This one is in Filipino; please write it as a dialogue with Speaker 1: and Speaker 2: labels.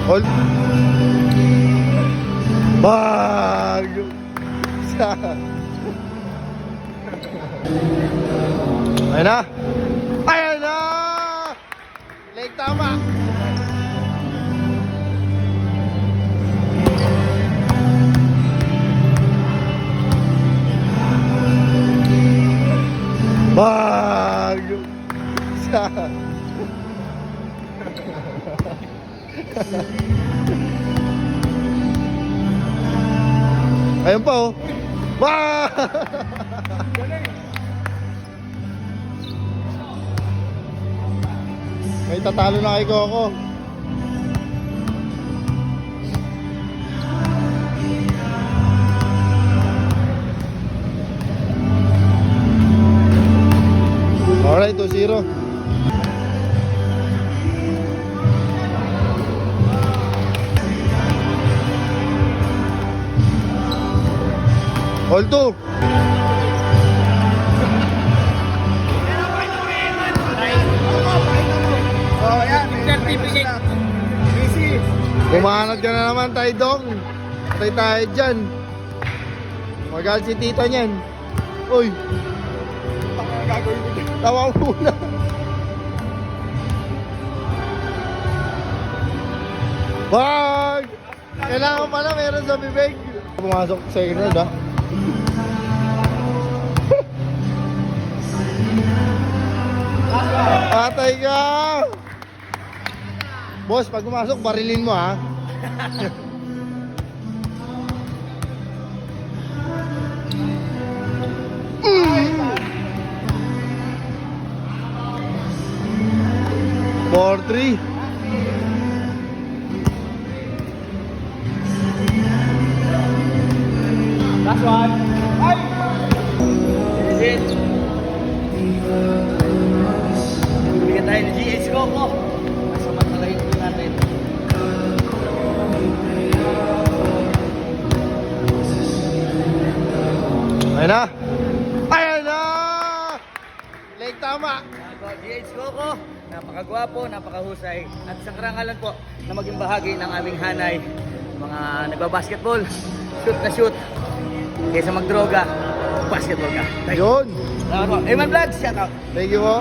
Speaker 1: Hold. Bag. Ayan na. Ayan na. Leg tama. Bag. Ayun pa oh. Wah! May tatalo na kay Coco. Alright, 2-0. All 2.
Speaker 2: Oh, yan. Certificate. Easy.
Speaker 1: Bumanat ka na naman, Taidong. Patay tayo dyan. Magalit si tita niyan. Uy,
Speaker 2: Gagawin ko dyan.
Speaker 1: tawa muna. Wag! Kailangan pala meron sa bibig. Pumasok sa second round ah. Patay ka! Boss, pag pumasok, barilin mo ha. Four, three.
Speaker 2: Last one. Ay! Is it? Bigyan tayo ng GH Coco. Nasamantalayin ko natin.
Speaker 1: Ayan na. Ayan na! Leg tama.
Speaker 2: GH Coco, napakagwapo, napakahusay. At sa karangalan po na maging bahagi ng aming hanay, mga nagbabasketball, shoot na shoot. Kaysa magdroga, basketball ka.
Speaker 1: Yun.
Speaker 2: Salamat po. Eman Vlogs, shout out.
Speaker 1: Thank you po.